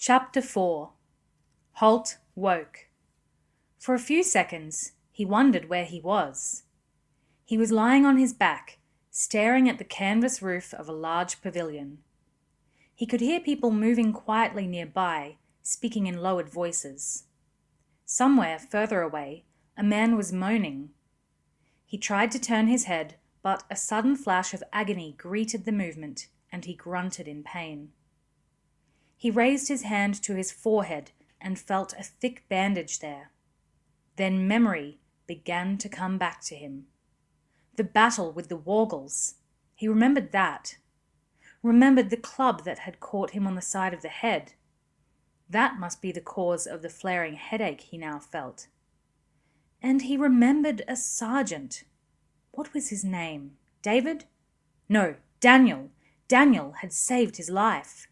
Chapter 4. Holt woke. For a few seconds, he wondered where he was. He was lying on his back, staring at the canvas roof of a large pavilion. He could hear people moving quietly nearby, speaking in lowered voices. Somewhere further away, a man was moaning. He tried to turn his head, but a sudden flash of agony greeted the movement, and he grunted in pain. He raised his hand to his forehead and felt a thick bandage there. Then memory began to come back to him. The battle with the Wargals. He remembered that. Remembered the club that had caught him on the side of the head. That must be the cause of the flaring headache he now felt. And he remembered a sergeant. What was his name? David? No, Daniel. Daniel had saved his life.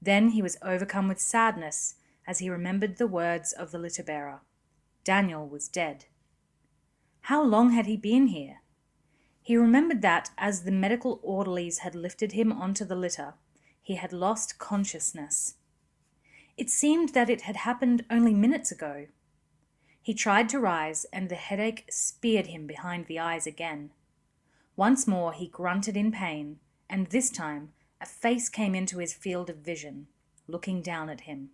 Then he was overcome with sadness as he remembered the words of the litter-bearer. Daniel was dead. How long had he been here? He remembered that as the medical orderlies had lifted him onto the litter, he had lost consciousness. It seemed that it had happened only minutes ago. He tried to rise, and the headache speared him behind the eyes again. Once more he grunted in pain, and this time a face came into his field of vision, looking down at him.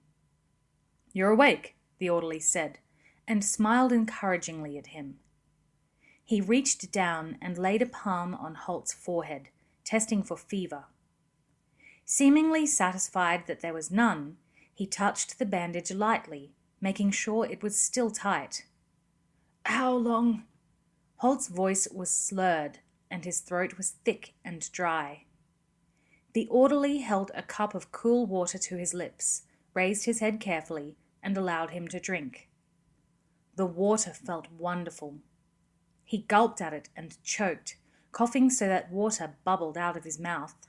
"You're awake," the orderly said, and smiled encouragingly at him. He reached down and laid a palm on Holt's forehead, testing for fever. Seemingly satisfied that there was none, he touched the bandage lightly, making sure it was still tight. "How long?" Holt's voice was slurred, and his throat was thick and dry. The orderly held a cup of cool water to his lips, raised his head carefully, and allowed him to drink. The water felt wonderful. He gulped at it and choked, coughing so that water bubbled out of his mouth.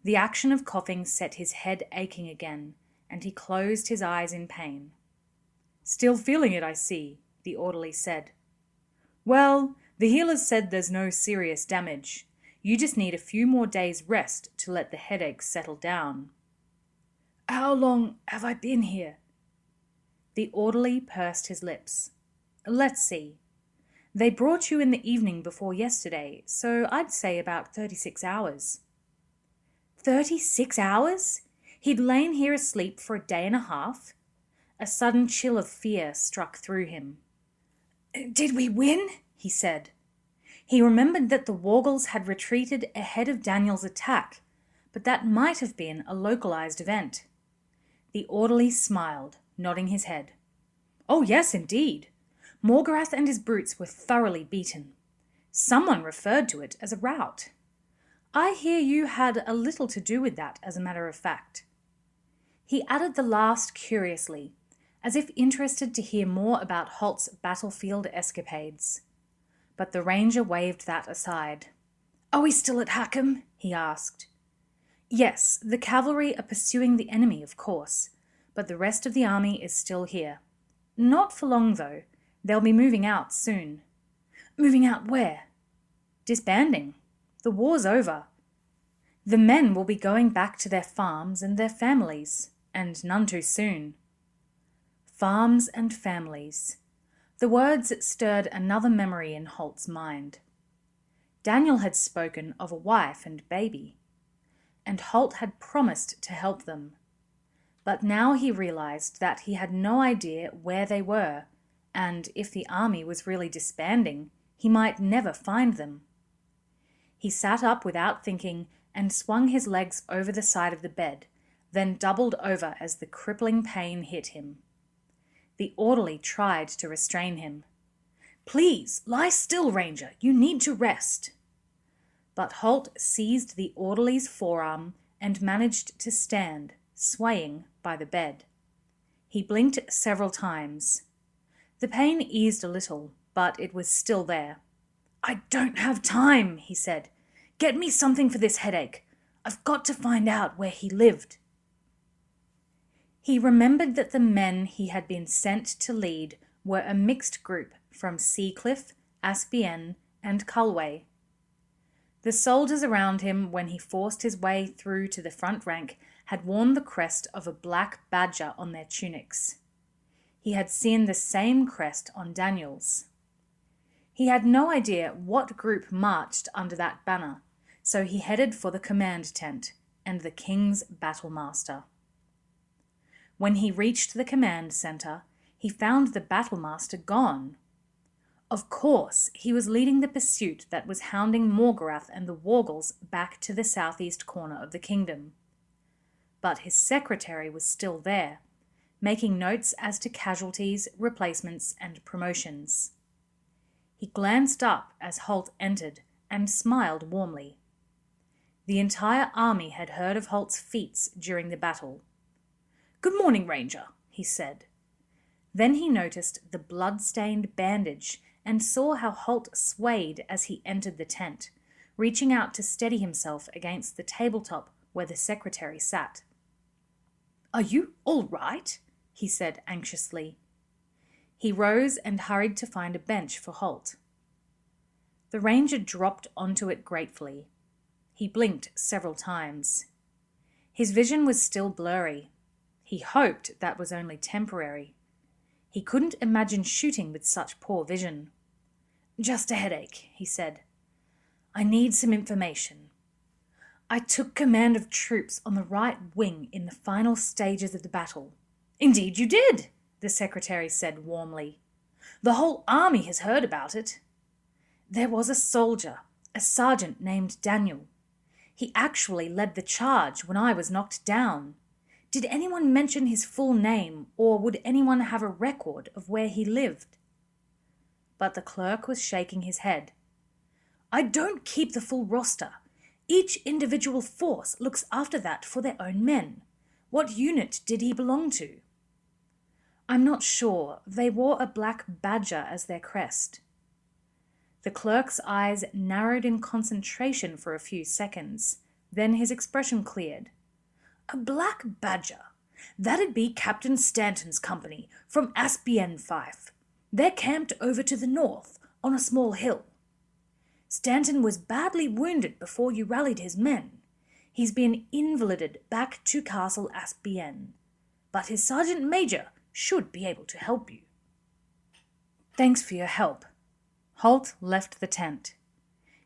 The action of coughing set his head aching again, and he closed his eyes in pain. "Still feeling it, I see," the orderly said. "Well, the healers said there's no serious damage. You just need a few more days' rest to let the headache settle down." "How long have I been here?" The orderly pursed his lips. "Let's see. They brought you in the evening before yesterday, so I'd say about 36 hours. 36 hours? He'd lain here asleep for a day and a half? A sudden chill of fear struck through him. "Did we win?" he said. He remembered that the Wargals had retreated ahead of Daniel's attack, but that might have been a localized event. The orderly smiled, nodding his head. "Oh yes, indeed. Morgorath and his brutes were thoroughly beaten. Someone referred to it as a rout. I hear you had a little to do with that, as a matter of fact." He added the last curiously, as if interested to hear more about Holt's battlefield escapades. But the ranger waved that aside. "Are we still at Hackham?" he asked. "Yes, the cavalry are pursuing the enemy, of course, but the rest of the army is still here. Not for long, though. They'll be moving out soon." "Moving out where?" "Disbanding. The war's over. The men will be going back to their farms and their families, and none too soon." Farms and families. The words stirred another memory in Holt's mind. Daniel had spoken of a wife and baby, and Holt had promised to help them. But now he realized that he had no idea where they were, and if the army was really disbanding, he might never find them. He sat up without thinking and swung his legs over the side of the bed, then doubled over as the crippling pain hit him. The orderly tried to restrain him. "Please, lie still, Ranger. You need to rest." But Holt seized the orderly's forearm and managed to stand, swaying by the bed. He blinked several times. The pain eased a little, but it was still there. "I don't have time," he said. "Get me something for this headache. I've got to find out where he lived." He remembered that the men he had been sent to lead were a mixed group from Seacliff, Aspian, and Culway. The soldiers around him, when he forced his way through to the front rank, had worn the crest of a black badger on their tunics. He had seen the same crest on Daniel's. He had no idea what group marched under that banner, so he headed for the command tent and the king's battlemaster. When he reached the command center, he found the battlemaster gone. Of course, he was leading the pursuit that was hounding Morgorath and the Wargles back to the southeast corner of the kingdom. But his secretary was still there, making notes as to casualties, replacements, and promotions. He glanced up as Holt entered and smiled warmly. The entire army had heard of Holt's feats during the battle. "Good morning, Ranger," he said. Then he noticed the blood-stained bandage and saw how Holt swayed as he entered the tent, reaching out to steady himself against the tabletop where the secretary sat. "Are you all right?" he said anxiously. He rose and hurried to find a bench for Holt. The ranger dropped onto it gratefully. He blinked several times. His vision was still blurry. He hoped that was only temporary. He couldn't imagine shooting with such poor vision. "Just a headache," he said. "I need some information. I took command of troops on the right wing in the final stages of the battle." "Indeed you did," the secretary said warmly. "The whole army has heard about it." "There was a soldier, a sergeant named Daniel. He actually led the charge when I was knocked down. Did anyone mention his full name, or would anyone have a record of where he lived?" But the clerk was shaking his head. "I don't keep the full roster. Each individual force looks after that for their own men. What unit did he belong to?" "I'm not sure. They wore a black badger as their crest." The clerk's eyes narrowed in concentration for a few seconds. Then his expression cleared. "A black badger? That'd be Captain Stanton's company from Aspian Fife. They're camped over to the north on a small hill. Stanton was badly wounded before you rallied his men. He's been invalided back to Castle Aspian, but his sergeant major should be able to help you." "Thanks for your help." Holt left the tent.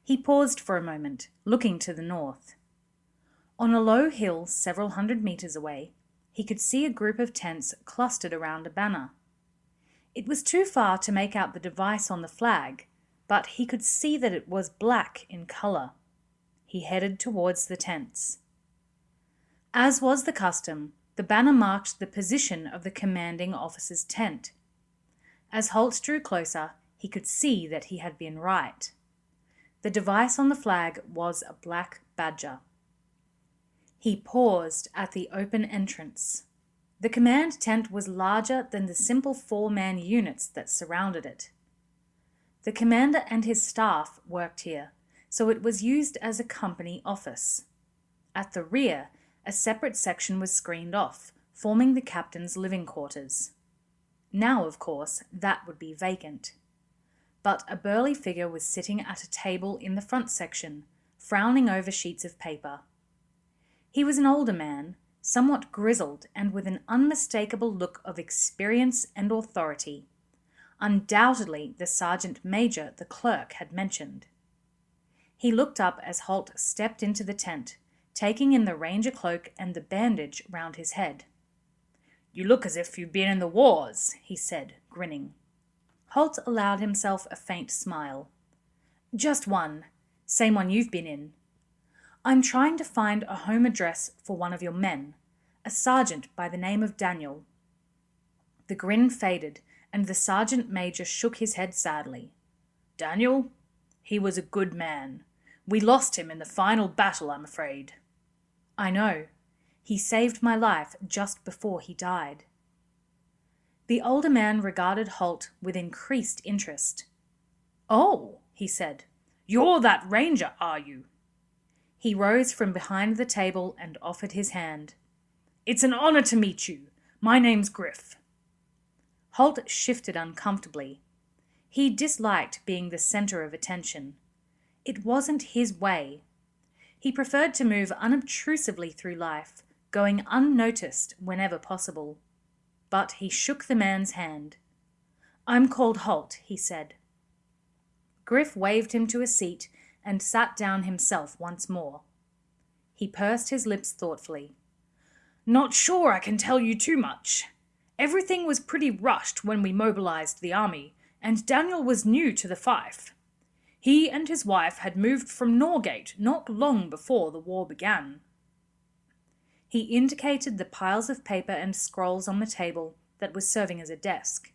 He paused for a moment, looking to the north. On a low hill several hundred meters away, he could see a group of tents clustered around a banner. It was too far to make out the device on the flag, but he could see that it was black in color. He headed towards the tents. As was the custom, the banner marked the position of the commanding officer's tent. As Holt drew closer, he could see that he had been right. The device on the flag was a black badger. He paused at the open entrance. The command tent was larger than the simple 4-man units that surrounded it. The commander and his staff worked here, so it was used as a company office. At the rear, a separate section was screened off, forming the captain's living quarters. Now, of course, that would be vacant. But a burly figure was sitting at a table in the front section, frowning over sheets of paper. He was an older man, somewhat grizzled and with an unmistakable look of experience and authority. Undoubtedly the sergeant major the clerk had mentioned. He looked up as Holt stepped into the tent, taking in the ranger cloak and the bandage round his head. "You look as if you'd been in the wars," he said, grinning. Holt allowed himself a faint smile. "Just one. Same one you've been in. I'm trying to find a home address for one of your men, a sergeant by the name of Daniel." The grin faded, and the sergeant major shook his head sadly. "Daniel? He was a good man. We lost him in the final battle, I'm afraid." "I know. He saved my life just before he died." The older man regarded Holt with increased interest. "Oh," he said, "you're that ranger, are you?" He rose from behind the table and offered his hand. "It's an honor to meet you. My name's Griff." Holt shifted uncomfortably. He disliked being the center of attention. It wasn't his way. He preferred to move unobtrusively through life, going unnoticed whenever possible. But he shook the man's hand. "I'm called Holt," he said. Griff waved him to a seat and sat down himself once more. He pursed his lips thoughtfully. "Not sure I can tell you too much. Everything was pretty rushed when we mobilized the army, and Daniel was new to the fief. He and his wife had moved from Norgate not long before the war began." He indicated the piles of paper and scrolls on the table that was serving as a desk.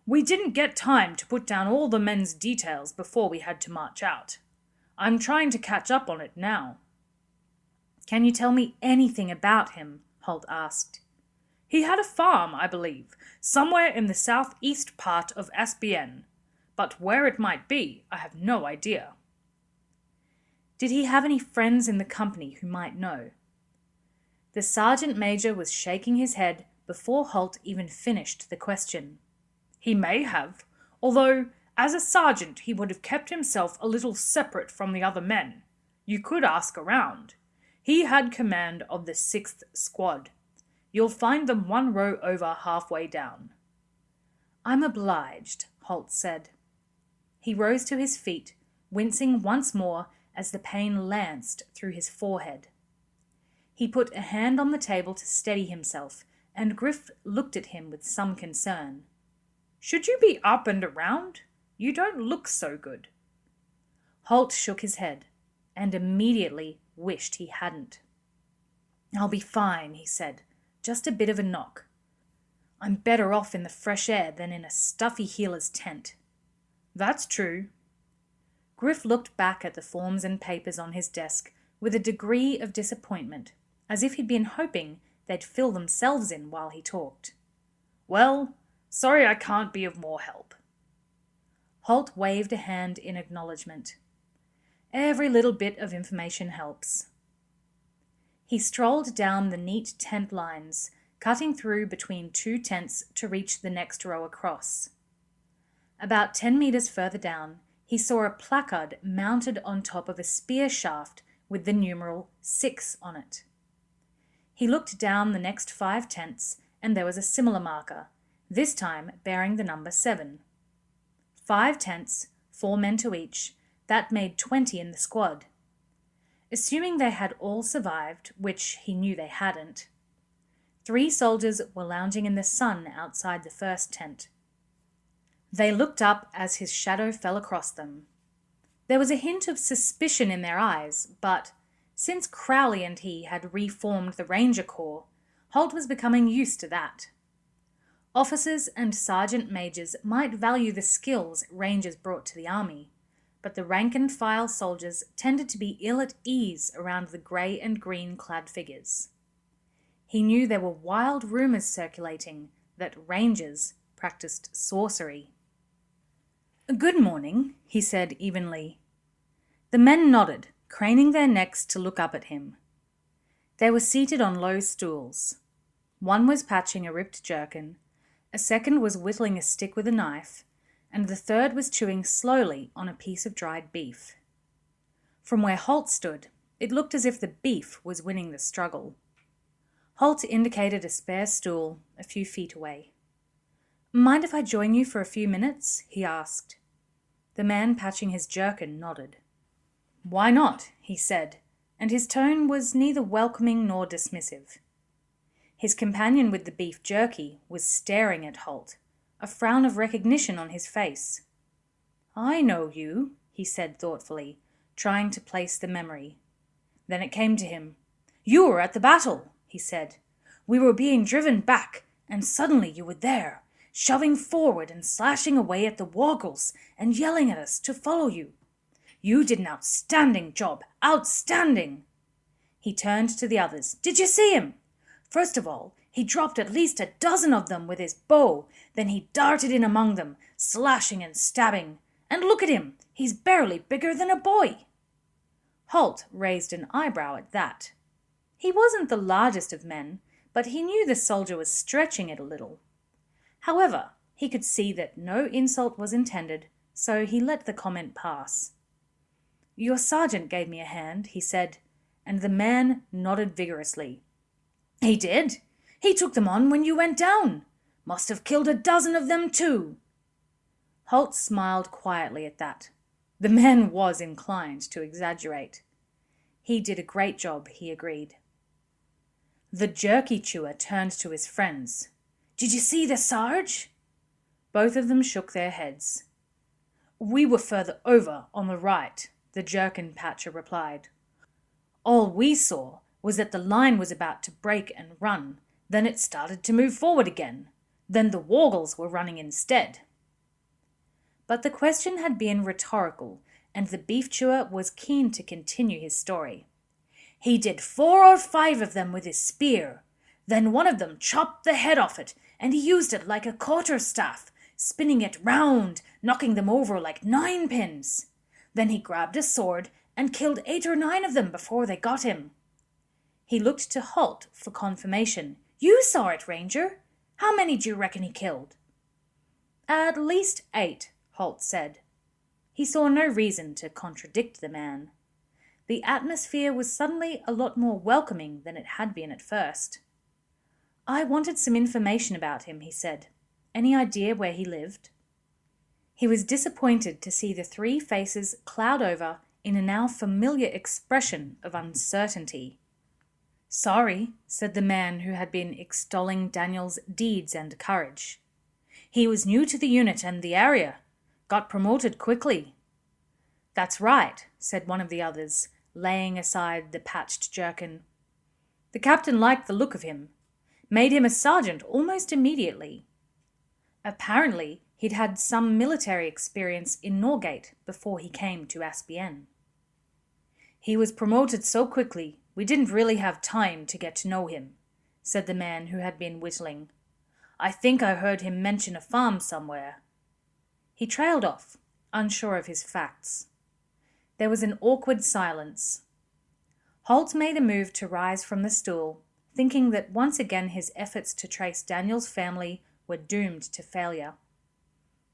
"We didn't get time to put down all the men's details before we had to march out. I'm trying to catch up on it now." "Can you tell me anything about him?" Holt asked. "He had a farm, I believe, somewhere in the southeast part of Asbienne, but where it might be, I have no idea." "Did he have any friends in the company who might know?" The sergeant major was shaking his head before Holt even finished the question. "He may have, although as a sergeant he would have kept himself a little separate from the other men. You could ask around. He had command of the 6th Squad. You'll find them one row over halfway down." "I'm obliged," Holt said. He rose to his feet, wincing once more as the pain lanced through his forehead. He put a hand on the table to steady himself, and Griff looked at him with some concern. "Should you be up and around? You don't look so good." Holt shook his head, and immediately wished he hadn't. "I'll be fine," he said. "Just a bit of a knock. I'm better off in the fresh air than in a stuffy healer's tent." "That's true." Griff looked back at the forms and papers on his desk with a degree of disappointment, as if he'd been hoping they'd fill themselves in while he talked. "Well, sorry I can't be of more help." Holt waved a hand in acknowledgement. "Every little bit of information helps." He strolled down the neat tent lines, cutting through between two tents to reach the next row across. About 10 meters further down, he saw a placard mounted on top of a spear shaft with the numeral 6 on it. He looked down the next 5 tents, and there was a similar marker, this time bearing the number 7. 5 tents, 4 men to each, that made 20 in the squad. Assuming they had all survived, which he knew they hadn't, 3 soldiers were lounging in the sun outside the first tent. They looked up as his shadow fell across them. There was a hint of suspicion in their eyes, but since Crowley and he had reformed the Ranger Corps, Holt was becoming used to that. Officers and sergeant majors might value the skills Rangers brought to the army, but the rank-and-file soldiers tended to be ill at ease around the grey and green-clad figures. He knew there were wild rumours circulating that Rangers practiced sorcery. "Good morning," he said evenly. The men nodded, craning their necks to look up at him. They were seated on low stools. One was patching a ripped jerkin, a second was whittling a stick with a knife, and the third was chewing slowly on a piece of dried beef. From where Holt stood, it looked as if the beef was winning the struggle. Holt indicated a spare stool a few feet away. "Mind if I join you for a few minutes?" he asked. The man patching his jerkin nodded. "Why not?" he said, and his tone was neither welcoming nor dismissive. His companion with the beef jerky was staring at Holt, a frown of recognition on his face. "I know you," he said thoughtfully, trying to place the memory. Then it came to him. "You were at the battle," he said. "We were being driven back, and suddenly you were there, shoving forward and slashing away at the Woggles and yelling at us to follow you. You did an outstanding job, outstanding." He turned to the others. "Did you see him? First of all, he dropped at least a dozen of them with his bow, then he darted in among them, slashing and stabbing. And look at him, he's barely bigger than a boy." Holt raised an eyebrow at that. He wasn't the largest of men, but he knew the soldier was stretching it a little. However, he could see that no insult was intended, so he let the comment pass. "Your sergeant gave me a hand," he said, and the man nodded vigorously. He did. He took them on when you went down. Must have killed a dozen of them too. Holt smiled quietly at that. The man was inclined to exaggerate. He did a great job, he agreed. The jerky chewer turned to his friends. Did you see the Sarge? Both of them shook their heads. We were further over on the right, the jerkin patcher replied. All we saw was that the line was about to break and run. Then it started to move forward again. Then the Wargles were running instead. But the question had been rhetorical, and the beef chewer was keen to continue his story. He did 4 or 5 of them with his spear. Then one of them chopped the head off it, and he used it like a quarterstaff, spinning it round, knocking them over like 9-pins. Then he grabbed a sword and killed 8 or 9 of them before they got him. He looked to Holt for confirmation. You saw it, Ranger. How many do you reckon he killed? At least 8, Holt said. He saw no reason to contradict the man. The atmosphere was suddenly a lot more welcoming than it had been at first. I wanted some information about him, he said. Any idea where he lived? He was disappointed to see the 3 faces cloud over in a now familiar expression of uncertainty. Sorry, said the man who had been extolling Daniel's deeds and courage. He was new to the unit and the area. Got promoted quickly. That's right, said one of the others, laying aside the patched jerkin. The captain liked the look of him. Made him a sergeant almost immediately. Apparently, he'd had some military experience in Norgate before he came to Aspienne. He was promoted so quickly, we didn't really have time to get to know him, said the man who had been whittling. I think I heard him mention a farm somewhere. He trailed off, unsure of his facts. There was an awkward silence. Holt made a move to rise from the stool, thinking that once again his efforts to trace Daniel's family were doomed to failure.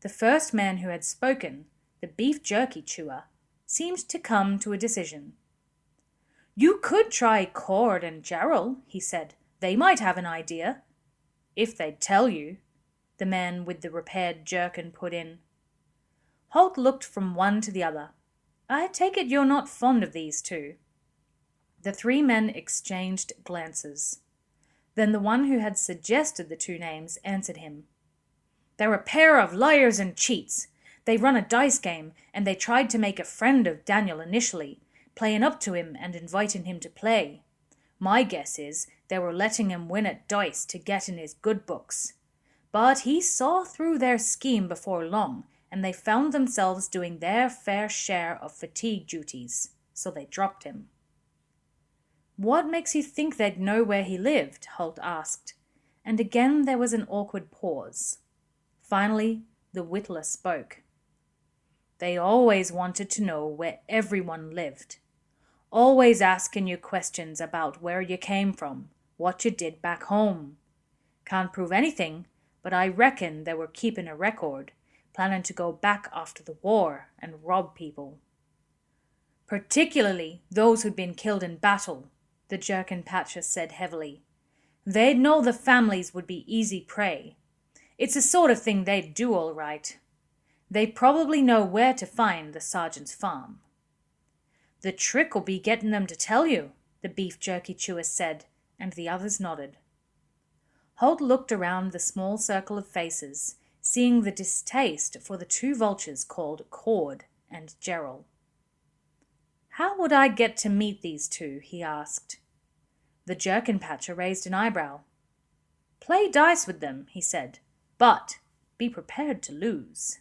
The first man who had spoken, the beef jerky chewer, seemed to come to a decision. You could try Cord and Gerald, he said. They might have an idea. If they'd tell you, the man with the repaired jerkin put in. Holt looked from one to the other. I take it you're not fond of these 2. The 3 men exchanged glances. Then the one who had suggested the 2 names answered him. They're a pair of liars and cheats. They run a dice game, and they tried to make a friend of Daniel initially, playing up to him and inviting him to play. My guess is they were letting him win at dice to get in his good books. But he saw through their scheme before long, and they found themselves doing their fair share of fatigue duties, so they dropped him. What makes you think they'd know where he lived? Holt asked, and again there was an awkward pause. Finally, the whittler spoke. They always wanted to know where everyone lived. Always asking you questions about where you came from, what you did back home. Can't prove anything, but I reckon they were keeping a record, planning to go back after the war and rob people. Particularly those who'd been killed in battle, the jerkin patcher said heavily. They'd know the families would be easy prey. It's the sort of thing they'd do all right. They probably know where to find the sergeant's farm. The trick will be getting them to tell you, the beef jerky chewer said, and the others nodded. Holt looked around the small circle of faces, seeing the distaste for the 2 vultures called Cord and Gerald. How would I get to meet these 2? He asked. The jerkin patcher raised an eyebrow. Play dice with them, he said, but be prepared to lose.